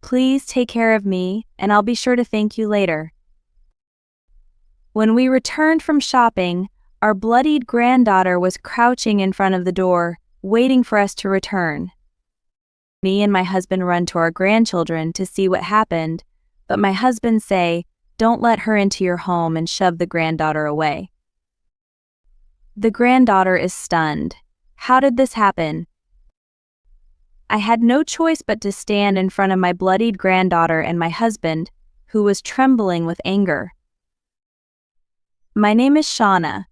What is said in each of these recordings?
Please take care of me, and I'll be sure to thank you later." When we returned from shopping, our bloodied granddaughter was crouching in front of the door, waiting for us to return. Me and my husband run to our grandchildren to see what happened, but my husband say, "Don't let her into your home," and shove the granddaughter away. The granddaughter is stunned. How did this happen? I had no choice but to stand in front of my bloodied granddaughter and my husband, who was trembling with anger. My name is Shauna.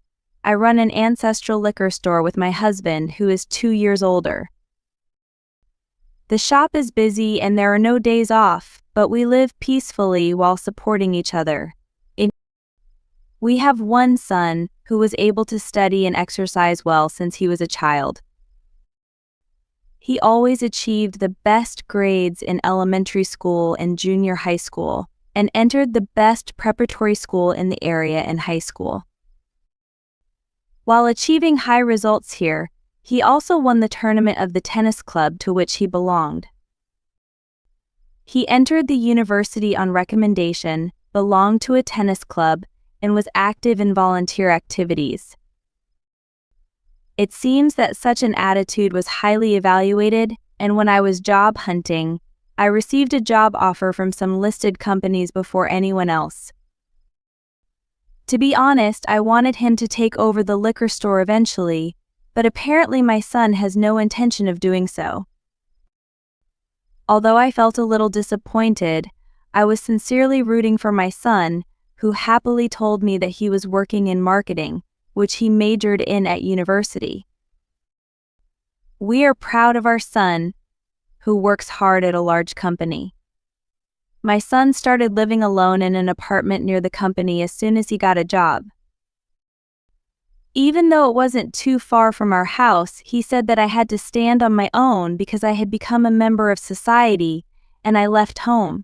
I run an ancestral liquor store with my husband, who is 2 years older. The shop is busy and there are no days off, but we live peacefully while supporting each other. We have one son who was able to study and exercise well since he was a child. He always achieved the best grades in elementary school and junior high school, and entered the best preparatory school in the area in high school. While achieving high results here, he also won the tournament of the tennis club to which he belonged. He entered the university on recommendation, belonged to a tennis club, and was active in volunteer activities. It seems that such an attitude was highly evaluated, and when I was job hunting, I received a job offer from some listed companies before anyone else. To be honest, I wanted him to take over the liquor store eventually, but apparently my son has no intention of doing so. Although I felt a little disappointed, I was sincerely rooting for my son, who happily told me that he was working in marketing, which he majored in at university. We are proud of our son, who works hard at a large company. My son started living alone in an apartment near the company as soon as he got a job. Even though it wasn't too far from our house, he said that I had to stand on my own because I had become a member of society, and I left home.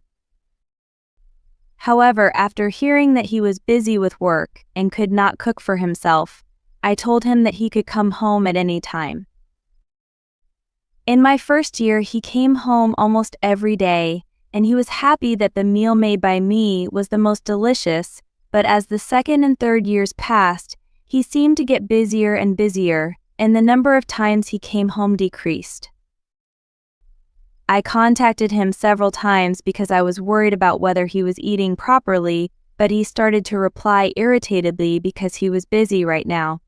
However, after hearing that he was busy with work and could not cook for himself, I told him that he could come home at any time. In my first year, he came home almost every day, and he was happy that the meal made by me was the most delicious, but as the second and third years passed, he seemed to get busier and busier, and the number of times he came home decreased. I contacted him several times because I was worried about whether he was eating properly, but he started to reply irritatedly because he was busy right now.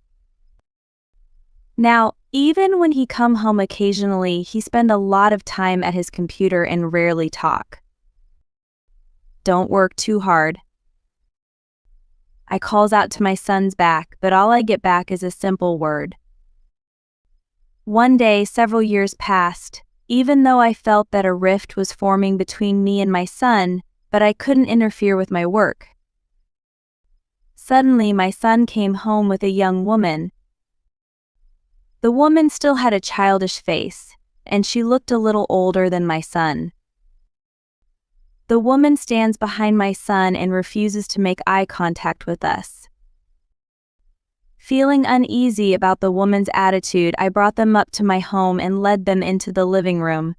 Now, even when he come home occasionally, he spend a lot of time at his computer and rarely talk. Don't work too hard. I calls out to my son's back, but all I get back is a simple word. One day, several years passed, even though I felt that a rift was forming between me and my son, but I couldn't interfere with my work. Suddenly, my son came home with a young woman. The woman still had a childish face, and she looked a little older than my son. The woman stands behind my son and refuses to make eye contact with us. Feeling uneasy about the woman's attitude, I brought them up to my home and led them into the living room.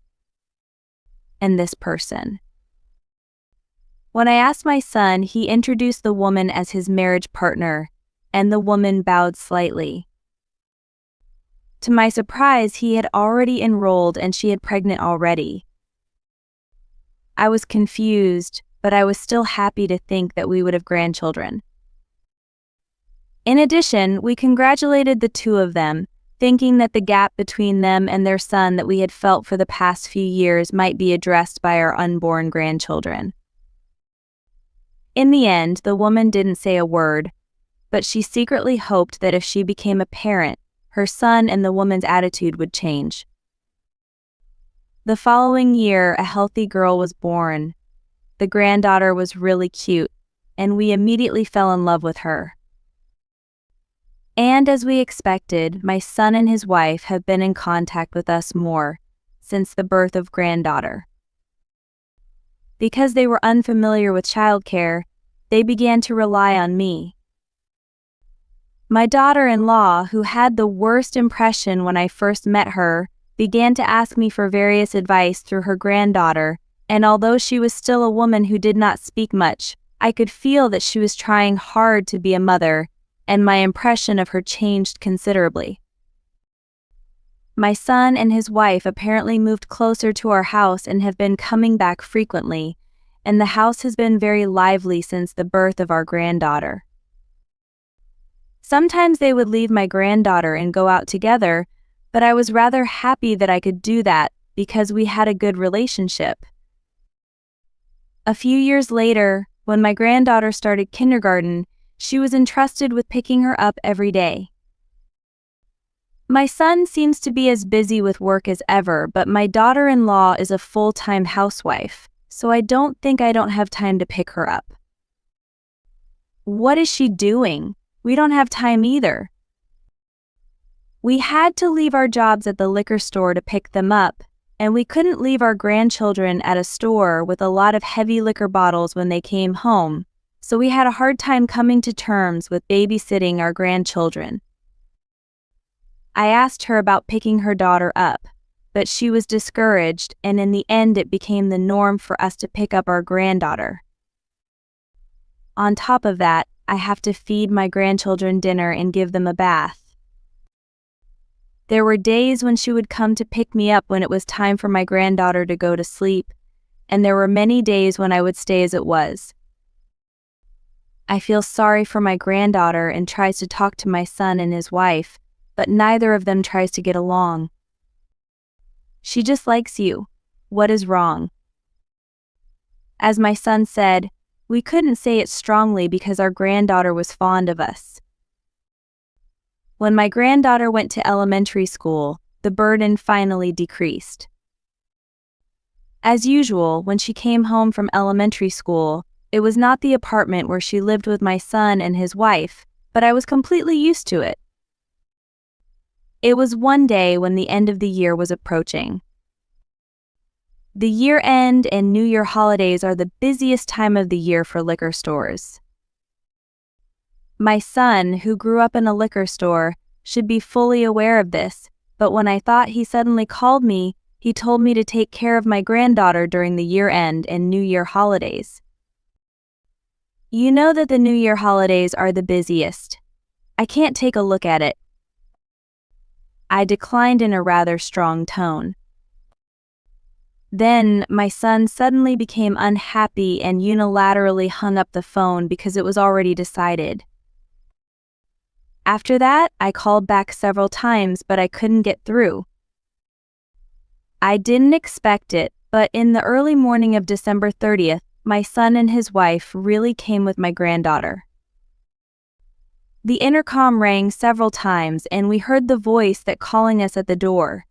And this person. When I asked my son, he introduced the woman as his marriage partner, and the woman bowed slightly. To my surprise, he had already enrolled and she had pregnant already. I was confused, but I was still happy to think that we would have grandchildren. In addition, we congratulated the two of them, thinking that the gap between them and their son that we had felt for the past few years might be addressed by our unborn grandchildren. In the end, the woman didn't say a word, but she secretly hoped that if she became a parent, her son and the woman's attitude would change. The following year, a healthy girl was born. The granddaughter was really cute, and we immediately fell in love with her. And as we expected, my son and his wife have been in contact with us more since the birth of granddaughter. Because they were unfamiliar with childcare, they began to rely on me. My daughter-in-law, who had the worst impression when I first met her, began to ask me for various advice through her granddaughter, And although she was still a woman who did not speak much, I could feel that she was trying hard to be a mother, and my impression of her changed considerably. My son and his wife apparently moved closer to our house and have been coming back frequently, and the house has been very lively since the birth of our granddaughter. Sometimes they would leave my granddaughter and go out together, but I was rather happy that I could do that because we had a good relationship. A few years later, when my granddaughter started kindergarten, she was entrusted with picking her up every day. My son seems to be as busy with work as ever, but my daughter-in-law is a full-time housewife, so I don't have time to pick her up. What is she doing? We don't have time either. We had to leave our jobs at the liquor store to pick them up, and we couldn't leave our grandchildren at a store with a lot of heavy liquor bottles when they came home, so we had a hard time coming to terms with babysitting our grandchildren. I asked her about picking her daughter up, but she was discouraged, and in the end it became the norm for us to pick up our granddaughter. On top of that, I have to feed my grandchildren dinner and give them a bath. There were days when she would come to pick me up when it was time for my granddaughter to go to sleep, and there were many days when I would stay as it was. I feel sorry for my granddaughter and tries to talk to my son and his wife, but neither of them tries to get along. She just likes you. What is wrong? As my son said, we couldn't say it strongly because our granddaughter was fond of us. When my granddaughter went to elementary school, the burden finally decreased. As usual, when she came home from elementary school, it was not the apartment where she lived with my son and his wife, but I was completely used to it. It was one day when the end of the year was approaching. The year-end and New Year holidays are the busiest time of the year for liquor stores. My son, who grew up in a liquor store, should be fully aware of this, but when I thought he suddenly called me, he told me to take care of my granddaughter during the year-end and New Year holidays. You know that the New Year holidays are the busiest. I can't take a look at it. I declined in a rather strong tone. Then, my son suddenly became unhappy and unilaterally hung up the phone because it was already decided. After that, I called back several times, but I couldn't get through. I didn't expect it, but in the early morning of December 30th, my son and his wife really came with my granddaughter. The intercom rang several times and we heard the voice that calling us at the door.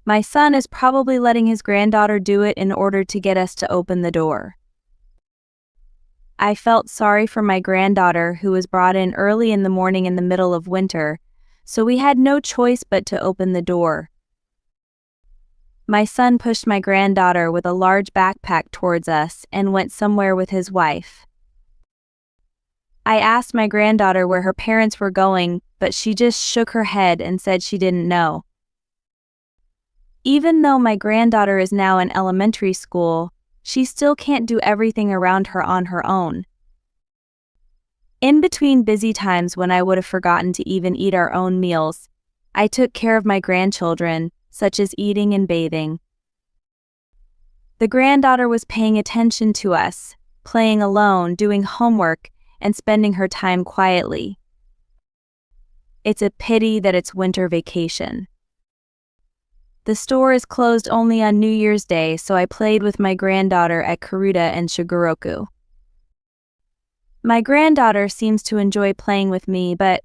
My son is probably letting his granddaughter do it in order to get us to open the door. I felt sorry for my granddaughter who was brought in early in the morning in the middle of winter, so we had no choice but to open the door. My son pushed my granddaughter with a large backpack towards us and went somewhere with his wife. I asked my granddaughter where her parents were going, but she just shook her head and said she didn't know. Even though my granddaughter is now in elementary school, she still can't do everything around her on her own. In between busy times when I would have forgotten to even eat our own meals, I took care of my grandchildren, such as eating and bathing. The granddaughter was paying attention to us, playing alone, doing homework, and spending her time quietly. It's a pity that it's winter vacation. The store is closed only on New Year's Day, so I played with my granddaughter at Karuta and Shigoroku. My granddaughter seems to enjoy playing with me, but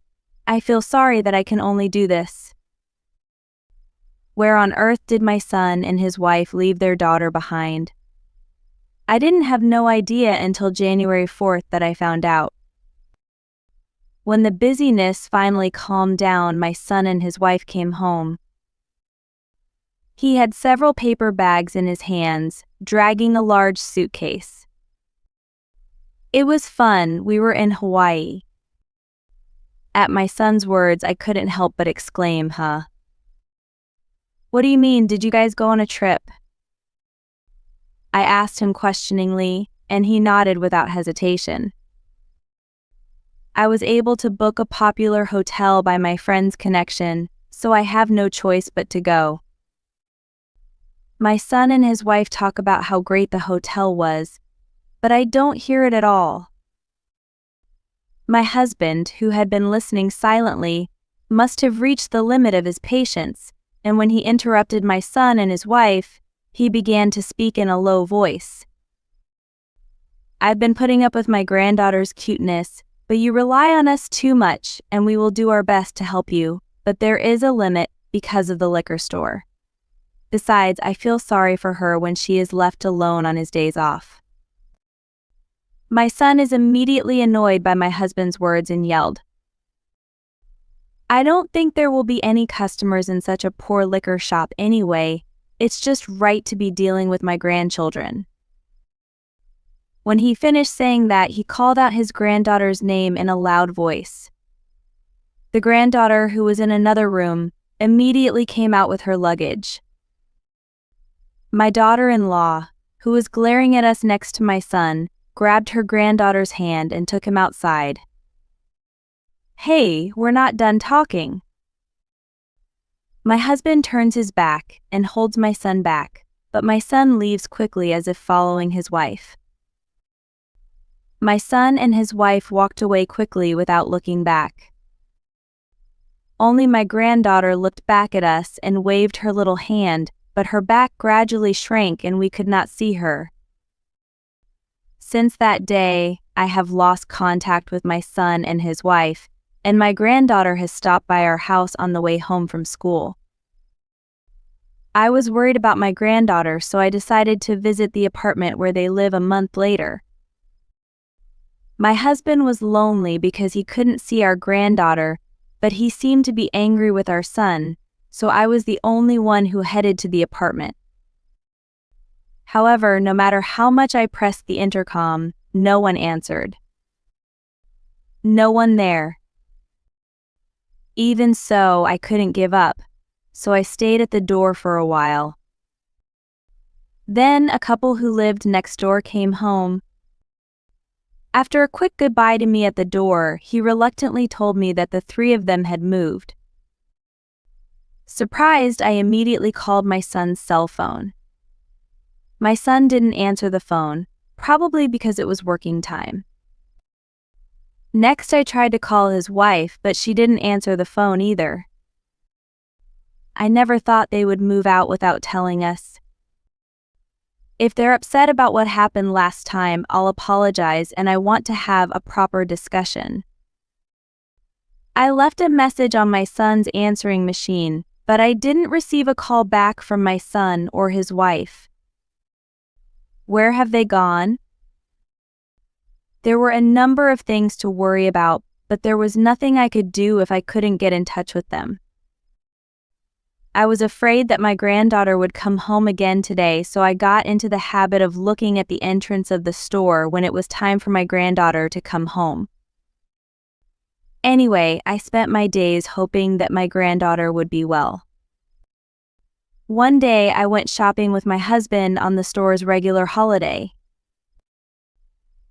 I feel sorry that I can only do this. Where on earth did my son and his wife leave their daughter behind? I didn't have no idea until January 4th that I found out. When the busyness finally calmed down, my son and his wife came home. He had several paper bags in his hands, dragging a large suitcase. It was fun, we were in Hawaii. At my son's words, I couldn't help but exclaim, "Huh? What do you mean, did you guys go on a trip?" I asked him questioningly, and he nodded without hesitation. I was able to book a popular hotel by my friend's connection, so I have no choice but to go. My son and his wife talk about how great the hotel was, but I don't hear it at all. My husband, who had been listening silently, must have reached the limit of his patience, and when he interrupted my son and his wife, he began to speak in a low voice. "I've been putting up with my granddaughter's cuteness, but you rely on us too much, and we will do our best to help you, but there is a limit because of the liquor store. Besides, I feel sorry for her when she is left alone on his days off." My son is immediately annoyed by my husband's words and yelled, "I don't think there will be any customers in such a poor liquor shop anyway. It's just right to be dealing with my grandchildren." When he finished saying that, he called out his granddaughter's name in a loud voice. The granddaughter, who was in another room, immediately came out with her luggage. My daughter-in-law, who was glaring at us next to my son, grabbed her granddaughter's hand and took him outside. "Hey, we're not done talking." My husband turns his back and holds my son back, but my son leaves quickly as if following his wife. My son and his wife walked away quickly without looking back. Only my granddaughter looked back at us and waved her little hand, but her back gradually shrank and we could not see her. Since that day, I have lost contact with my son and his wife, and my granddaughter has stopped by our house on the way home from school. I was worried about my granddaughter, so I decided to visit the apartment where they live a month later. My husband was lonely because he couldn't see our granddaughter, but he seemed to be angry with our son, so I was the only one who headed to the apartment. However, no matter how much I pressed the intercom, no one answered. No one there. Even so, I couldn't give up, so I stayed at the door for a while. Then a couple who lived next door came home. After a quick goodbye to me at the door, he reluctantly told me that the three of them had moved. Surprised, I immediately called my son's cell phone. My son didn't answer the phone, probably because it was working time. Next, I tried to call his wife, but she didn't answer the phone either. I never thought they would move out without telling us. If they're upset about what happened last time, I'll apologize and I want to have a proper discussion. I left a message on my son's answering machine, but I didn't receive a call back from my son or his wife. Where have they gone? There were a number of things to worry about, but there was nothing I could do if I couldn't get in touch with them. I was afraid that my granddaughter would come home again today, so I got into the habit of looking at the entrance of the store when it was time for my granddaughter to come home. Anyway, I spent my days hoping that my granddaughter would be well. One day, I went shopping with my husband on the store's regular holiday.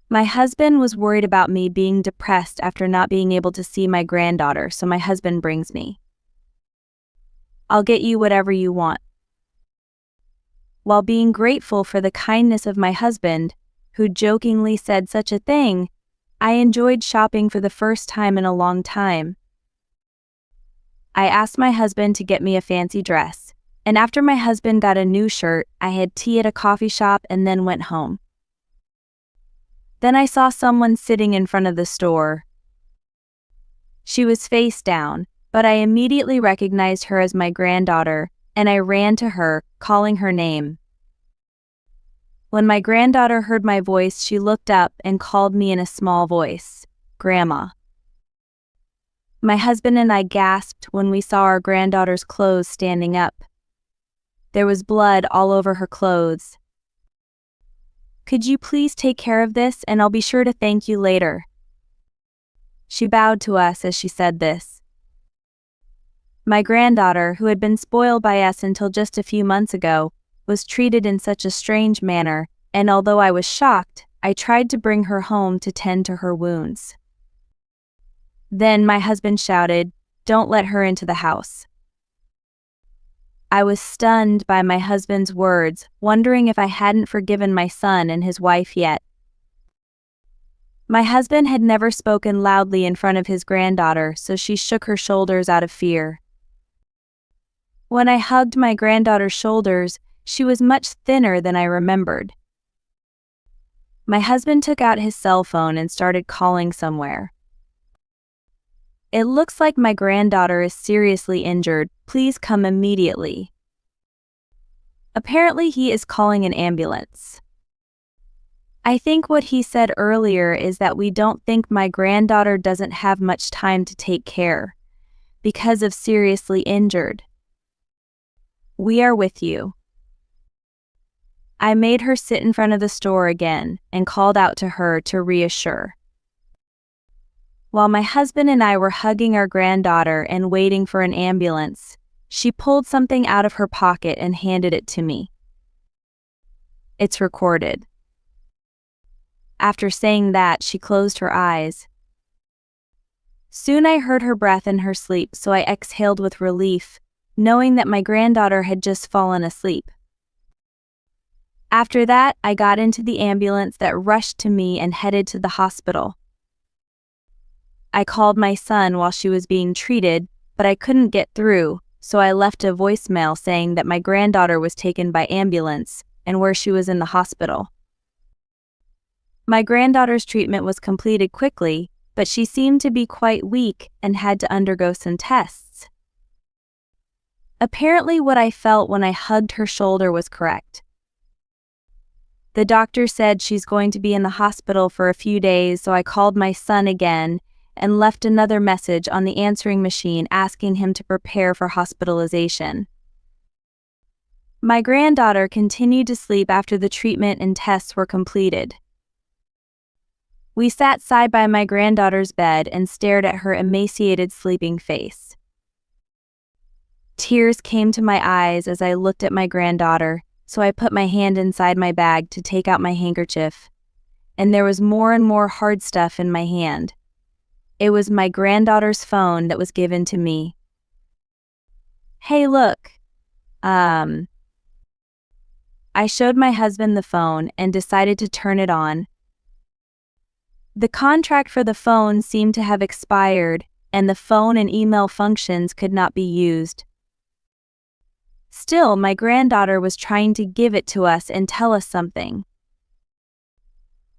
My husband was worried about me being depressed after not being able to see my granddaughter, so my husband brings me. "I'll get you whatever you want." While being grateful for the kindness of my husband, who jokingly said such a thing, I enjoyed shopping for the first time in a long time. I asked my husband to get me a fancy dress, and after my husband got a new shirt, I had tea at a coffee shop and then went home. Then I saw someone sitting in front of the store. She was face down, but I immediately recognized her as my granddaughter, and I ran to her, calling her name. When my granddaughter heard my voice, she looked up and called me in a small voice, "Grandma." My husband and I gasped when we saw our granddaughter's clothes standing up. There was blood all over her clothes. "Could you please take care of this, and I'll be sure to thank you later." She bowed to us as she said this. My granddaughter, who had been spoiled by us until just a few months ago, was treated in such a strange manner, and although I was shocked, I tried to bring her home to tend to her wounds. Then my husband shouted, "Don't let her into the house." I was stunned by my husband's words, wondering if I hadn't forgiven my son and his wife yet. My husband had never spoken loudly in front of his granddaughter, so she shook her shoulders out of fear. When I hugged my granddaughter's shoulders, she was much thinner than I remembered. My husband took out his cell phone and started calling somewhere. "It looks like my granddaughter is seriously injured. Please come immediately." Apparently he is calling an ambulance. I think what he said earlier is that we don't think my granddaughter doesn't have much time to take care because of seriously injured. "We are with you." I made her sit in front of the store again and called out to her to reassure. While my husband and I were hugging our granddaughter and waiting for an ambulance, she pulled something out of her pocket and handed it to me. "It's recorded." After saying that, she closed her eyes. Soon I heard her breath in her sleep, so I exhaled with relief, knowing that my granddaughter had just fallen asleep. After that, I got into the ambulance that rushed to me and headed to the hospital. I called my son while she was being treated, but I couldn't get through, so I left a voicemail saying that my granddaughter was taken by ambulance and where she was in the hospital. My granddaughter's treatment was completed quickly, but she seemed to be quite weak and had to undergo some tests. Apparently what I felt when I hugged her shoulder was correct. The doctor said she's going to be in the hospital for a few days, so I called my son again and left another message on the answering machine asking him to prepare for hospitalization. My granddaughter continued to sleep after the treatment and tests were completed. We sat side by my granddaughter's bed and stared at her emaciated sleeping face. Tears came to my eyes as I looked at my granddaughter, so I put my hand inside my bag to take out my handkerchief, and there was more and more hard stuff in my hand. It was my granddaughter's phone that was given to me. "Hey, look." I showed my husband the phone and decided to turn it on. The contract for the phone seemed to have expired, and the phone and email functions could not be used. Still, my granddaughter was trying to give it to us and tell us something.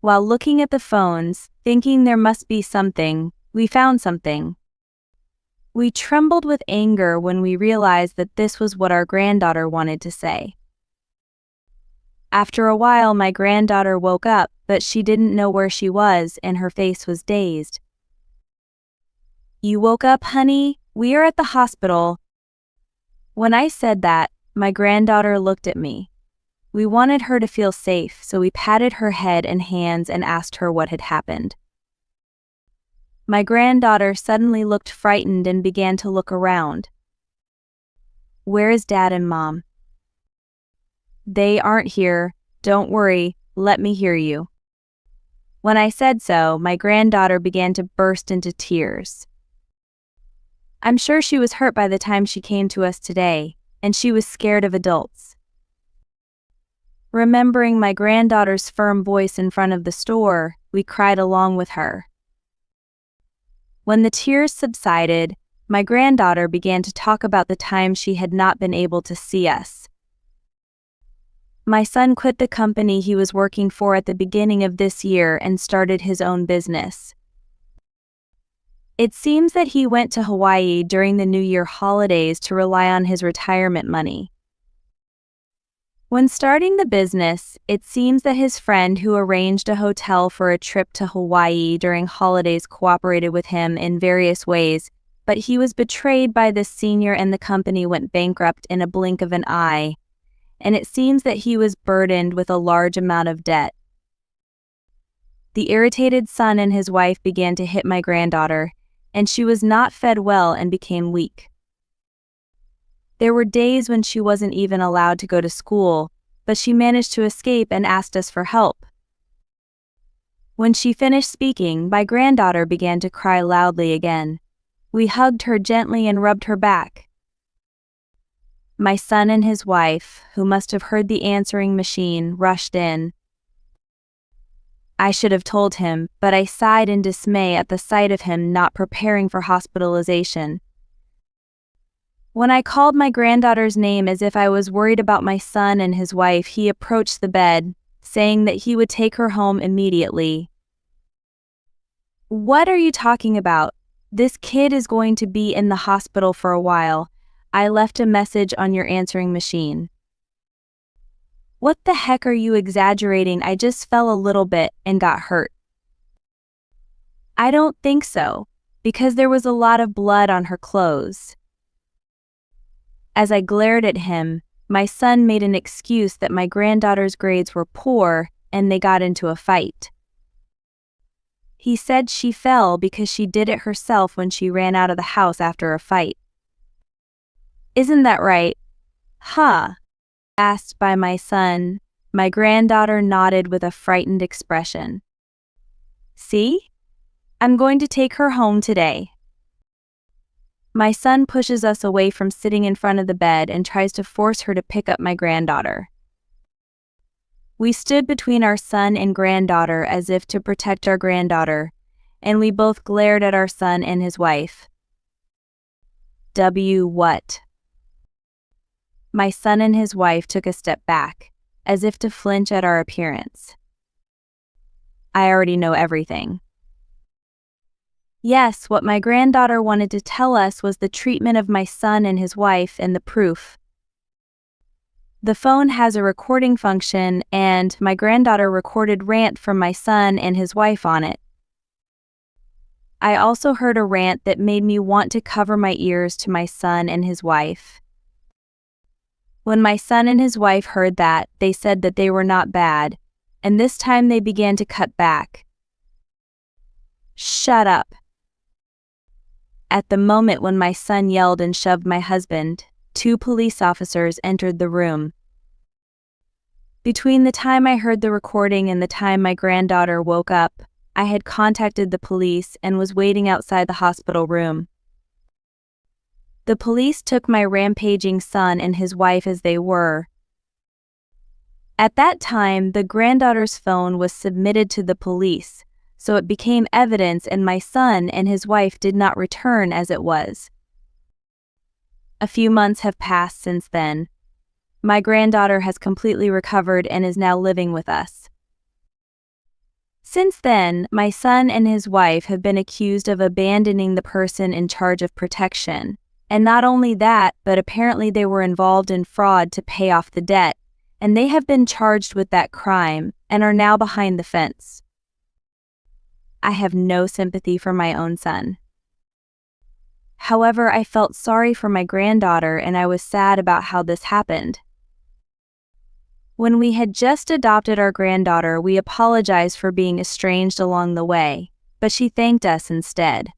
While looking at the phones, thinking there must be something, we found something. We trembled with anger when we realized that this was what our granddaughter wanted to say. After a while, my granddaughter woke up, but she didn't know where she was and her face was dazed. "You woke up, honey? We are at the hospital." When I said that, my granddaughter looked at me. We wanted her to feel safe, so we patted her head and hands and asked her what had happened. My granddaughter suddenly looked frightened and began to look around. "Where is Dad and Mom?" "They aren't here. Don't worry, let me hear you." When I said so, my granddaughter began to burst into tears. I'm sure she was hurt by the time she came to us today, and she was scared of adults. Remembering my granddaughter's firm voice in front of the store, we cried along with her. When the tears subsided, my granddaughter began to talk about the time she had not been able to see us. My son quit the company he was working for at the beginning of this year and started his own business. It seems that he went to Hawaii during the New Year holidays to rely on his retirement money. When starting the business, it seems that his friend who arranged a hotel for a trip to Hawaii during holidays cooperated with him in various ways, but he was betrayed by this senior and the company went bankrupt in a blink of an eye, and it seems that he was burdened with a large amount of debt. The irritated son and his wife began to hit my granddaughter, and she was not fed well and became weak. There were days when she wasn't even allowed to go to school, but she managed to escape and asked us for help. When she finished speaking, my granddaughter began to cry loudly again. We hugged her gently and rubbed her back. My son and his wife, who must have heard the answering machine, rushed in. I should have told him, but I sighed in dismay at the sight of him not preparing for hospitalization. When I called my granddaughter's name as if I was worried about my son and his wife, he approached the bed, saying that he would take her home immediately. What are you talking about? This kid is going to be in the hospital for a while. I left a message on your answering machine. What the heck are you exaggerating? I just fell a little bit and got hurt. I don't think so, because there was a lot of blood on her clothes. As I glared at him, my son made an excuse that my granddaughter's grades were poor and they got into a fight. He said she fell because she did it herself when she ran out of the house after a fight. Isn't that right? Huh? Asked by my son. My granddaughter nodded with a frightened expression. See? I'm going to take her home today. My son pushes us away from sitting in front of the bed and tries to force her to pick up my granddaughter. We stood between our son and granddaughter as if to protect our granddaughter, and we both glared at our son and his wife. What? My son and his wife took a step back, as if to flinch at our appearance. I already know everything. Yes, what my granddaughter wanted to tell us was the treatment of my son and his wife and the proof. The phone has a recording function, and my granddaughter recorded rant from my son and his wife on it. I also heard a rant that made me want to cover my ears to my son and his wife. When my son and his wife heard that, they said that they were not bad, and this time they began to cut back. Shut up. At the moment when my son yelled and shoved my husband, 2 police officers entered the room. Between the time I heard the recording and the time my granddaughter woke up, I had contacted the police and was waiting outside the hospital room. The police took my rampaging son and his wife as they were. At that time, the granddaughter's phone was submitted to the police, so it became evidence, and my son and his wife did not return as it was. A few months have passed since then. My granddaughter has completely recovered and is now living with us. Since then, my son and his wife have been accused of abandoning the person in charge of protection. And not only that, but apparently they were involved in fraud to pay off the debt, and they have been charged with that crime and are now behind the fence. I have no sympathy for my own son. However, I felt sorry for my granddaughter and I was sad about how this happened. When we had just adopted our granddaughter, we apologized for being estranged along the way, but she thanked us instead.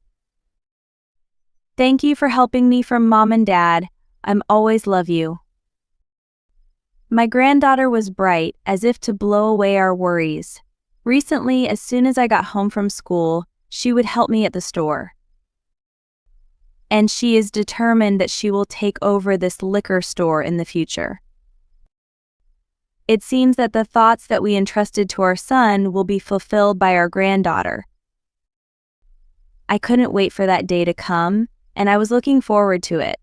Thank you for helping me from Mom and Dad. I'm always love you. My granddaughter was bright, as if to blow away our worries. Recently, as soon as I got home from school, she would help me at the store. And she is determined that she will take over this liquor store in the future. It seems that the thoughts that we entrusted to our son will be fulfilled by our granddaughter. I couldn't wait for that day to come, and I was looking forward to it.